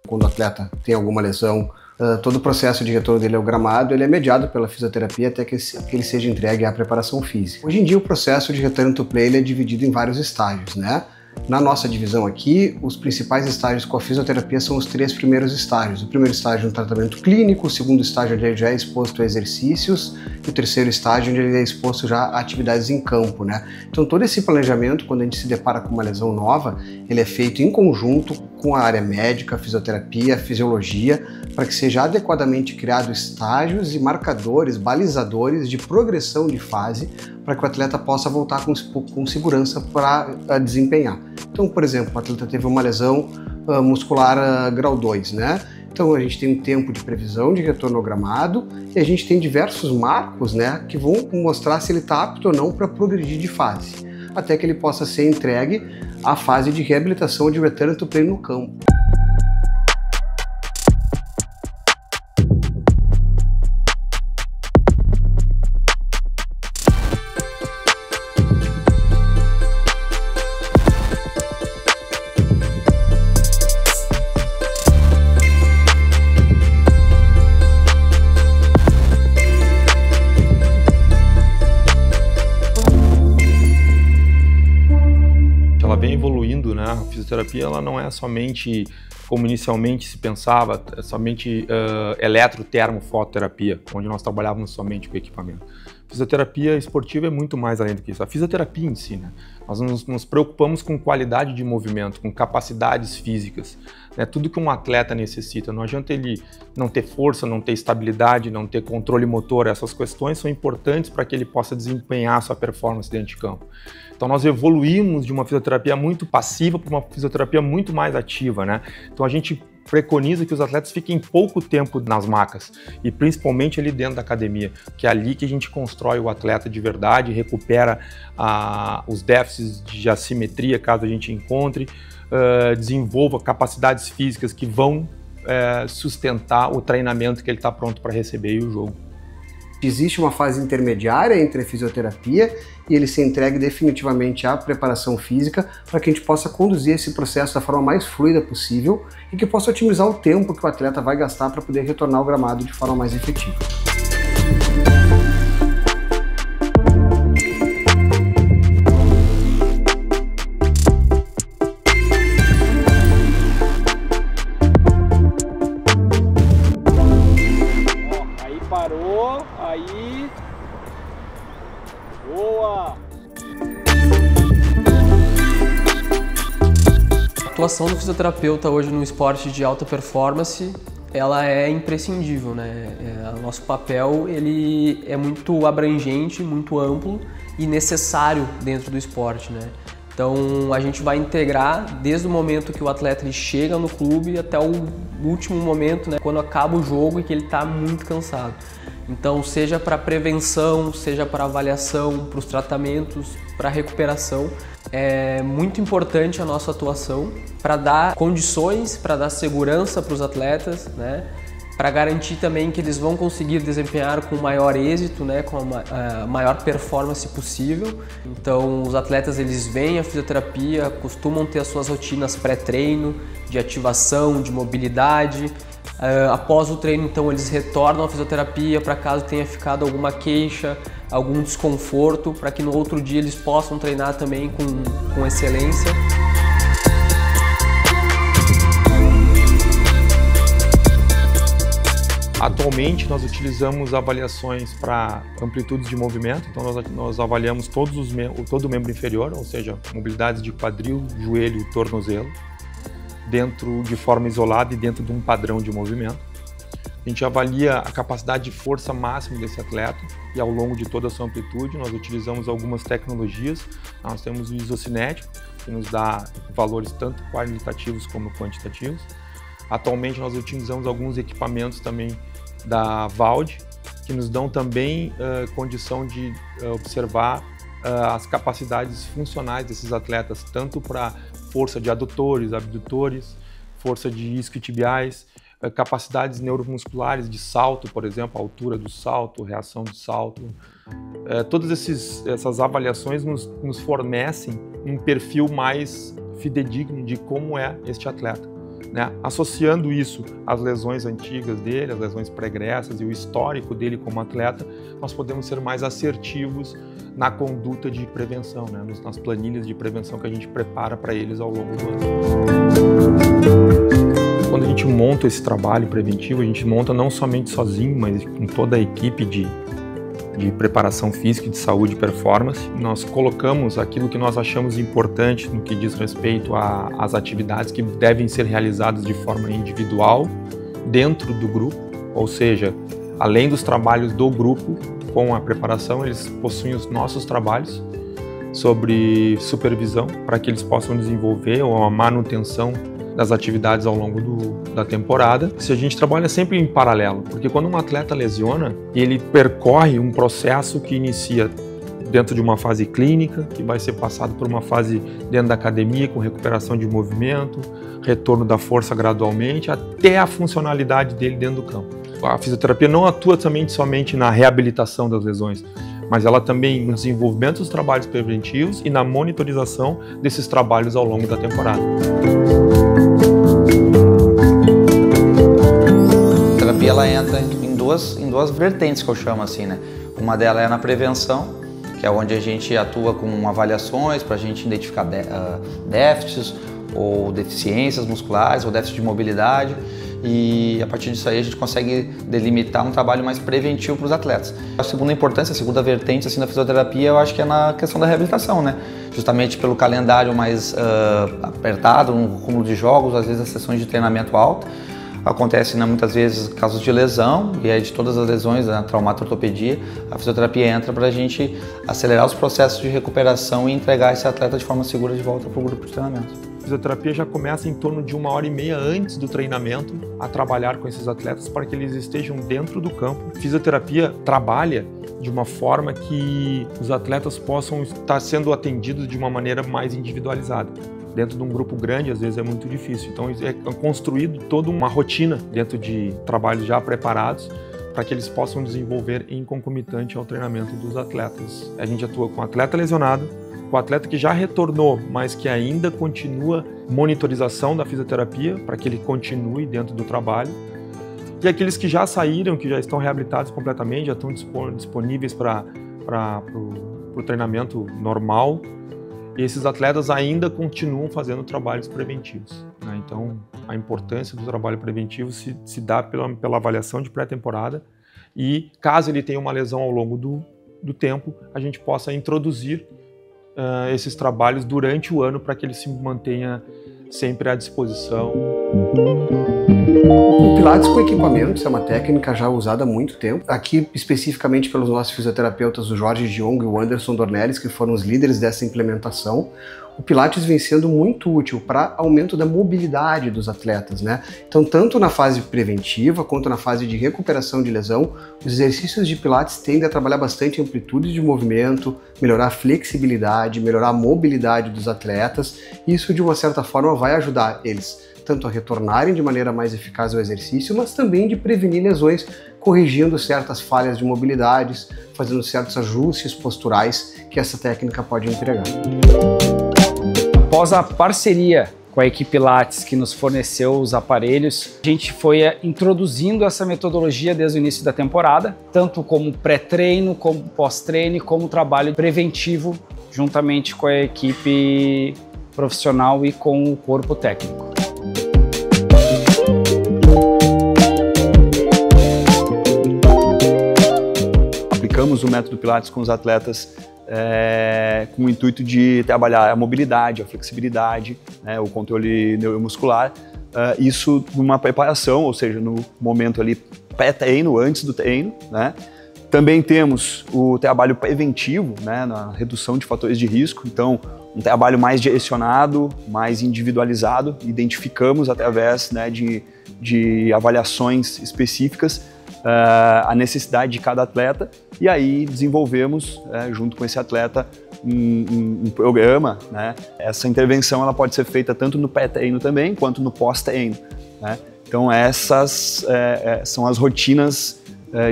Quando o atleta tem alguma lesão, todo o processo de retorno dele ao gramado ele é mediado pela fisioterapia até que ele seja entregue à preparação física. Hoje em dia o processo de return to play ele é dividido em vários estágios, né? Na nossa divisão aqui, os principais estágios com a fisioterapia são os 3 primeiros estágios. O primeiro estágio é um tratamento clínico, o segundo estágio onde ele já é exposto a exercícios e o terceiro estágio onde ele é exposto já a atividades em campo, né? Então todo esse planejamento, quando a gente se depara com uma lesão nova, ele é feito em conjunto com a área médica, fisioterapia, fisiologia, para que seja adequadamente criado estágios e marcadores, balizadores de progressão de fase, para que o atleta possa voltar com segurança para desempenhar. Então, por exemplo, o atleta teve uma lesão muscular grau 2, né? Então a gente tem um tempo de previsão de retorno ao gramado e a gente tem diversos marcos, né, que vão mostrar se ele está apto ou não para progredir de fase, até que ele possa ser entregue à fase de reabilitação de return to play no campo. Ela vem evoluindo, né? A fisioterapia ela não é somente, como inicialmente se pensava, é somente eletrotermofototerapia, onde nós trabalhávamos somente com equipamento. Fisioterapia esportiva é muito mais além do que isso. A fisioterapia em si, né? Nós nos preocupamos com qualidade de movimento, com capacidades físicas, né? Tudo que um atleta necessita. Não adianta ele não ter força, não ter estabilidade, não ter controle motor. Essas questões são importantes para que ele possa desempenhar a sua performance dentro de campo. Então nós evoluímos de uma fisioterapia muito passiva para uma fisioterapia muito mais ativa, né? Então a gente preconiza que os atletas fiquem pouco tempo nas macas e principalmente ali dentro da academia, que é ali que a gente constrói o atleta de verdade, recupera os déficits de assimetria, caso a gente encontre, desenvolva capacidades físicas que vão sustentar o treinamento que ele está pronto para receber e o jogo. Existe uma fase intermediária entre a fisioterapia e ele se entregue definitivamente à preparação física para que a gente possa conduzir esse processo da forma mais fluida possível e que possa otimizar o tempo que o atleta vai gastar para poder retornar ao gramado de forma mais efetiva. Aí parou, aí... Boa! A atuação do fisioterapeuta hoje no esporte de alta performance, ela é imprescindível, né? O nosso papel ele é muito abrangente, muito amplo e necessário dentro do esporte, né? Então a gente vai integrar desde o momento que o atleta ele chega no clube até o último momento, né? Quando acaba o jogo e que ele está muito cansado. Então, seja para prevenção, seja para avaliação, para os tratamentos, para recuperação, é muito importante a nossa atuação para dar condições, para dar segurança para os atletas, né? Para garantir também que eles vão conseguir desempenhar com maior êxito, né? Com a maior performance possível. Então, os atletas eles vêm à fisioterapia, costumam ter as suas rotinas pré-treino, de ativação, de mobilidade. Após o treino, então, eles retornam à fisioterapia para caso tenha ficado alguma queixa, algum desconforto, para que no outro dia eles possam treinar também com excelência. Atualmente nós utilizamos avaliações para amplitudes de movimento, então nós avaliamos todo o membro inferior, ou seja, mobilidades de quadril, joelho e tornozelo, de forma isolada e dentro de um padrão de movimento. A gente avalia a capacidade de força máxima desse atleta e ao longo de toda a sua amplitude nós utilizamos algumas tecnologias. Nós temos o isocinético, que nos dá valores tanto qualitativos como quantitativos. Atualmente nós utilizamos alguns equipamentos também da Vald, que nos dão também condição de observar as capacidades funcionais desses atletas, tanto para força de adutores, abdutores, força de isquiotibiais, capacidades neuromusculares de salto, por exemplo, a altura do salto, reação do salto. Todas essas avaliações nos fornecem um perfil mais fidedigno de como é este atleta. né? Associando isso às lesões antigas dele, às lesões pregressas e o histórico dele como atleta, nós podemos ser mais assertivos na conduta de prevenção, né? Nas planilhas de prevenção que a gente prepara para eles ao longo do ano. Quando a gente monta esse trabalho preventivo, a gente monta não somente sozinho, mas com toda a equipe de preparação física, de saúde e performance. Nós colocamos aquilo que nós achamos importante no que diz respeito às atividades que devem ser realizadas de forma individual dentro do grupo, ou seja, além dos trabalhos do grupo com a preparação, eles possuem os nossos trabalhos sobre supervisão para que eles possam desenvolver ou a manutenção das atividades ao longo da temporada. Se a gente trabalha sempre em paralelo, porque quando um atleta lesiona, ele percorre um processo que inicia dentro de uma fase clínica, que vai ser passado por uma fase dentro da academia, com recuperação de movimento, retorno da força gradualmente, até a funcionalidade dele dentro do campo. A fisioterapia não atua somente na reabilitação das lesões, mas ela também no desenvolvimento dos trabalhos preventivos e na monitorização desses trabalhos ao longo da temporada. A terapia ela entra em duas vertentes que eu chamo assim, né? Uma delas é na prevenção, que é onde a gente atua com avaliações para a gente identificar déficits ou deficiências musculares ou déficit de mobilidade, e a partir disso aí a gente consegue delimitar um trabalho mais preventivo para os atletas. A segunda importância, a segunda vertente assim, da fisioterapia, eu acho que é na questão da reabilitação, né? Justamente pelo calendário mais apertado, um cúmulo de jogos, às vezes as sessões de treinamento alto. Acontece, né, muitas vezes casos de lesão, e aí de todas as lesões, né, traumato-ortopedia, a fisioterapia entra para a gente acelerar os processos de recuperação e entregar esse atleta de forma segura de volta para o grupo de treinamento. A fisioterapia já começa em torno de 1h30 antes do treinamento a trabalhar com esses atletas para que eles estejam dentro do campo. A fisioterapia trabalha de uma forma que os atletas possam estar sendo atendidos de uma maneira mais individualizada. Dentro de um grupo grande, às vezes é muito difícil. Então, é construído toda uma rotina dentro de trabalhos já preparados para que eles possam desenvolver em concomitante ao treinamento dos atletas. A gente atua com o atleta lesionado, com o atleta que já retornou, mas que ainda continua monitorização da fisioterapia para que ele continue dentro do trabalho. E aqueles que já saíram, que já estão reabilitados completamente, já estão disponíveis para o treinamento normal. E esses atletas ainda continuam fazendo trabalhos preventivos, né? Então, a importância do trabalho preventivo se dá pela avaliação de pré-temporada, e caso ele tenha uma lesão ao longo do tempo, a gente possa introduzir esses trabalhos durante o ano para que ele se mantenha sempre à disposição. O Pilates com equipamentos é uma técnica já usada há muito tempo. Aqui, especificamente pelos nossos fisioterapeutas, o Jorge Diong e o Anderson Dornelles, que foram os líderes dessa implementação. O Pilates vem sendo muito útil para aumento da mobilidade dos atletas, né? Então, tanto na fase preventiva quanto na fase de recuperação de lesão, os exercícios de Pilates tendem a trabalhar bastante amplitude de movimento, melhorar a flexibilidade, melhorar a mobilidade dos atletas. Isso, de uma certa forma, vai ajudar eles tanto a retornarem de maneira mais eficaz ao exercício, mas também de prevenir lesões, corrigindo certas falhas de mobilidades, fazendo certos ajustes posturais que essa técnica pode entregar. Após a parceria com a equipe Pilates, que nos forneceu os aparelhos, a gente foi introduzindo essa metodologia desde o início da temporada, tanto como pré-treino, como pós-treino, como trabalho preventivo, juntamente com a equipe profissional e com o corpo técnico. Aplicamos o método Pilates com os atletas com o intuito de trabalhar a mobilidade, a flexibilidade, né, o controle neuromuscular, isso numa preparação, ou seja, no momento ali pré-treino, antes do treino, né. Também temos o trabalho preventivo, né, na redução de fatores de risco, então um trabalho mais direcionado, mais individualizado, identificamos através, né, de avaliações específicas a necessidade de cada atleta, e aí desenvolvemos, junto com esse atleta, um programa, né? Essa intervenção ela pode ser feita tanto no pré-treino também, quanto no pós-treino, né? Então essas são as rotinas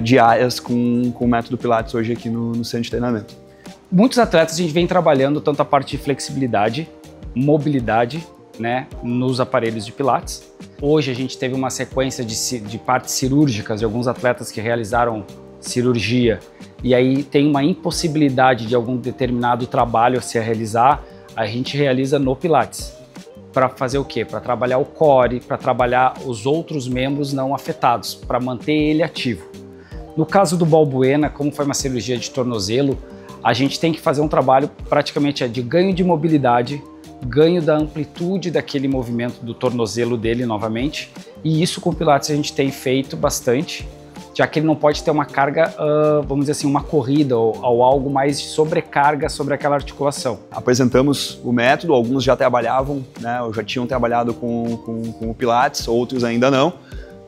diárias com o método Pilates hoje aqui no centro de treinamento. Muitos atletas a gente vem trabalhando tanto a parte de flexibilidade, mobilidade né, nos aparelhos de Pilates. Hoje a gente teve uma sequência de partes cirúrgicas de alguns atletas que realizaram cirurgia e aí tem uma impossibilidade de algum determinado trabalho a se realizar, a gente realiza no Pilates. Para fazer o quê? Para trabalhar o core, para trabalhar os outros membros não afetados, para manter ele ativo. No caso do Balbuena, como foi uma cirurgia de tornozelo, a gente tem que fazer um trabalho praticamente de ganho de mobilidade, ganho da amplitude daquele movimento do tornozelo dele novamente, e isso com o Pilates a gente tem feito bastante, já que ele não pode ter uma carga, vamos dizer assim, uma corrida ou algo mais de sobrecarga sobre aquela articulação. Apresentamos o método, alguns já trabalhavam, né, ou já tinham trabalhado com o Pilates, outros ainda não.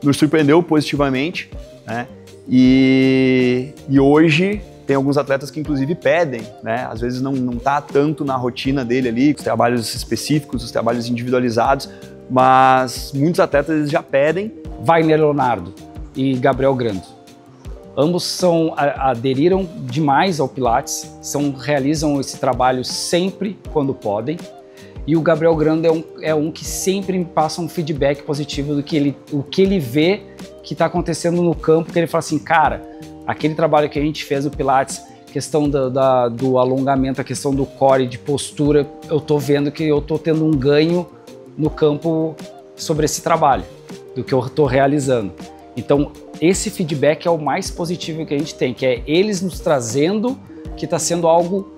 Nos surpreendeu positivamente, né, e hoje tem alguns atletas que inclusive pedem, né, às vezes não está tanto na rotina dele ali, os trabalhos específicos, os trabalhos individualizados, mas muitos atletas eles já pedem. Wagner Leonardo e Gabriel Grando. Ambos aderiram demais ao Pilates, realizam esse trabalho sempre quando podem. E o Gabriel Grando é um que sempre me passa um feedback positivo do que o que ele vê que está acontecendo no campo, que ele fala assim, cara, aquele trabalho que a gente fez no Pilates, questão do alongamento, a questão do core, de postura, eu tô vendo que eu tô tendo um ganho no campo sobre esse trabalho, do que eu tô realizando. Então, esse feedback é o mais positivo que a gente tem, que é eles nos trazendo que está sendo algo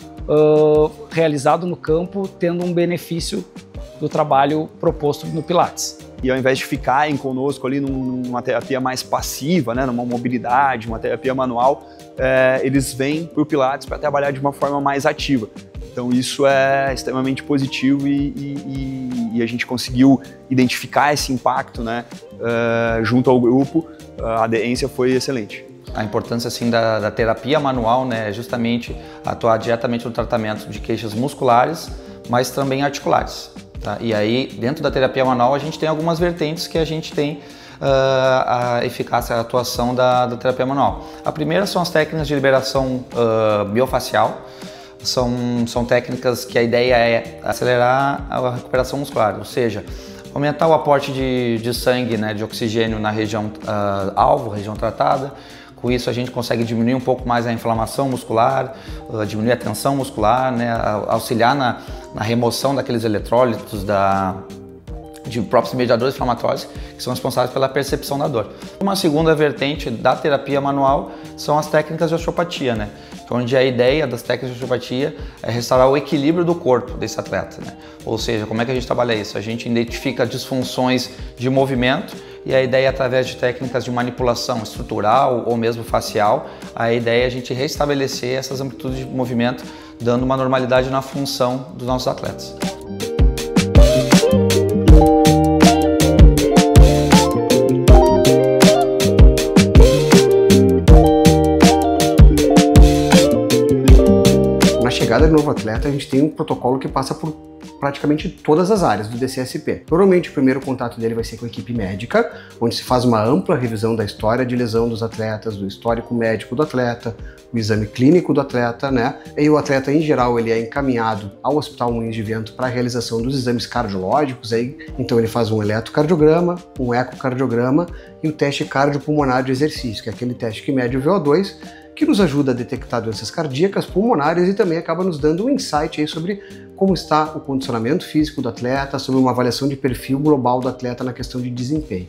realizado no campo, tendo um benefício do trabalho proposto no Pilates. E ao invés de ficarem conosco ali numa terapia mais passiva, né, numa mobilidade, uma terapia manual, eles vêm para o Pilates para trabalhar de uma forma mais ativa. Então isso é extremamente positivo e a gente conseguiu identificar esse impacto, né, junto ao grupo. A aderência foi excelente. A importância assim, da terapia manual, né, é justamente atuar diretamente no tratamento de queixas musculares, mas também articulares. Tá? E aí, dentro da terapia manual, a gente tem algumas vertentes que a gente tem a eficácia, a atuação da terapia manual. A primeira são as técnicas de liberação biofacial. São técnicas que a ideia é acelerar a recuperação muscular, ou seja, aumentar o aporte de sangue, né, de oxigênio na região alvo, região tratada. Com isso a gente consegue diminuir um pouco mais a inflamação muscular, diminuir a tensão muscular, né, auxiliar na remoção daqueles eletrólitos de próprios mediadores inflamatórios que são responsáveis pela percepção da dor. Uma segunda vertente da terapia manual são as técnicas de osteopatia, né? Onde a ideia das técnicas de osteopatia é restaurar o equilíbrio do corpo desse atleta, né? Ou seja, como é que a gente trabalha isso? A gente identifica disfunções de movimento e a ideia, através de técnicas de manipulação estrutural ou mesmo facial, a ideia é a gente restabelecer essas amplitudes de movimento, dando uma normalidade na função dos nossos atletas. Na chegada de novo atleta, a gente tem um protocolo que passa por praticamente todas as áreas do DCSP. Normalmente o primeiro contato dele vai ser com a equipe médica, onde se faz uma ampla revisão da história de lesão dos atletas, do histórico médico do atleta, o exame clínico do atleta, né? E o atleta, em geral, ele é encaminhado ao Hospital Moinhos de Vento para a realização dos exames cardiológicos, então ele faz um eletrocardiograma, um ecocardiograma e o teste cardiopulmonar de exercício, que é aquele teste que mede o VO2, que nos ajuda a detectar doenças cardíacas, pulmonares e também acaba nos dando um insight aí sobre como está o condicionamento físico do atleta, sobre uma avaliação de perfil global do atleta na questão de desempenho.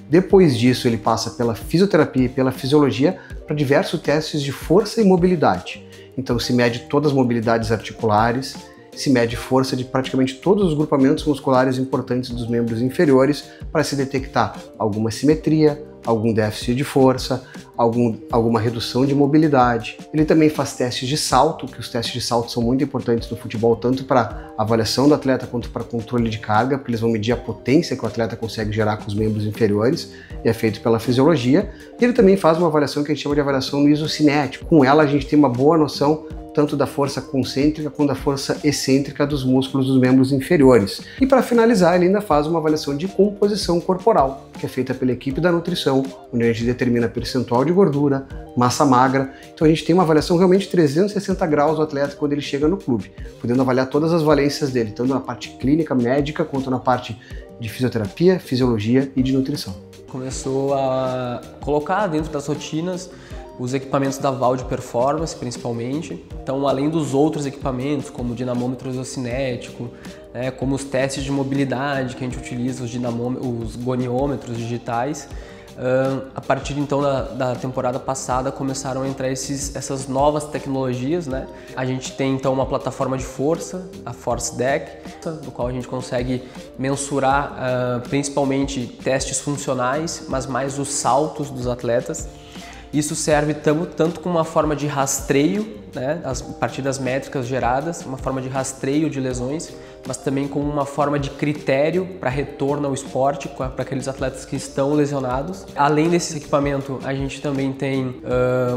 Depois disso, ele passa pela fisioterapia e pela fisiologia para diversos testes de força e mobilidade. Então se mede todas as mobilidades articulares, se mede força de praticamente todos os grupamentos musculares importantes dos membros inferiores para se detectar alguma simetria, algum déficit de força, alguma redução de mobilidade. Ele também faz testes de salto, que os testes de salto são muito importantes no futebol, tanto para avaliação do atleta quanto para controle de carga, porque eles vão medir a potência que o atleta consegue gerar com os membros inferiores, e é feito pela fisiologia. E ele também faz uma avaliação que a gente chama de avaliação no isocinético. Com ela a gente tem uma boa noção tanto da força concêntrica quanto da força excêntrica dos músculos dos membros inferiores. E para finalizar, ele ainda faz uma avaliação de composição corporal, que é feita pela equipe da nutrição, onde a gente determina percentual percentual de gordura, massa magra. Então a gente tem uma avaliação realmente 360 graus do atleta quando ele chega no clube, podendo avaliar todas as valências dele, tanto na parte clínica, médica, quanto na parte de fisioterapia, fisiologia e de nutrição. Começou a colocar dentro das rotinas os equipamentos da Valde Performance, principalmente. Então, além dos outros equipamentos, como o dinamômetro isocinético, né, como os testes de mobilidade que a gente utiliza, os goniômetros digitais, a partir então da temporada passada começaram a entrar essas novas tecnologias, né? A gente tem então uma plataforma de força, a Force Deck, no qual a gente consegue mensurar principalmente testes funcionais, mas mais os saltos dos atletas. Isso serve tanto como uma forma de rastreio, né, a partir das métricas geradas, uma forma de rastreio de lesões, mas também como uma forma de critério para retorno ao esporte, para aqueles atletas que estão lesionados. Além desse equipamento, a gente também tem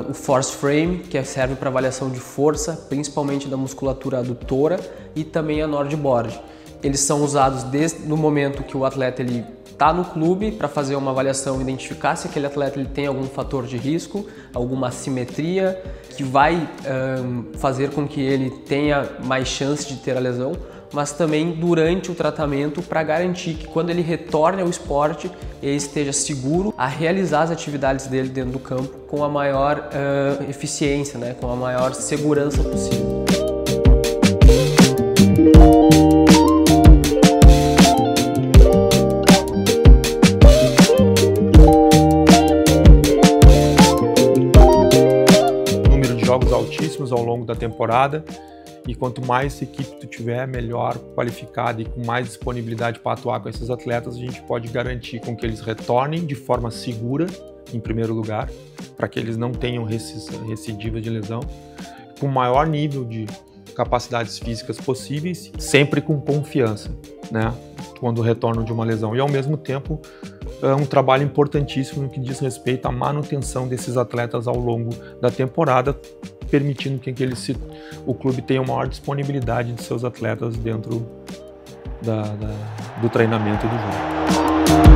o Force Frame, que serve para avaliação de força, principalmente da musculatura adutora, e também a NordBord. Eles são usados desde o momento que o atleta está no clube para fazer uma avaliação, identificar se aquele atleta tem algum fator de risco, alguma assimetria que vai fazer com que ele tenha mais chance de ter a lesão, mas também durante o tratamento para garantir que quando ele retorne ao esporte, ele esteja seguro a realizar as atividades dele dentro do campo com a maior eficiência, né, com a maior segurança possível. Jogos altíssimos ao longo da temporada, e quanto mais equipe tu tiver, melhor qualificada e com mais disponibilidade para atuar com esses atletas, a gente pode garantir com que eles retornem de forma segura, em primeiro lugar, para que eles não tenham recidiva de lesão, com o maior nível de capacidades físicas possíveis, sempre com confiança, né, quando retornam de uma lesão. E ao mesmo tempo, é um trabalho importantíssimo no que diz respeito à manutenção desses atletas ao longo da temporada, permitindo que o clube tenha uma maior disponibilidade de seus atletas dentro do treinamento e do jogo.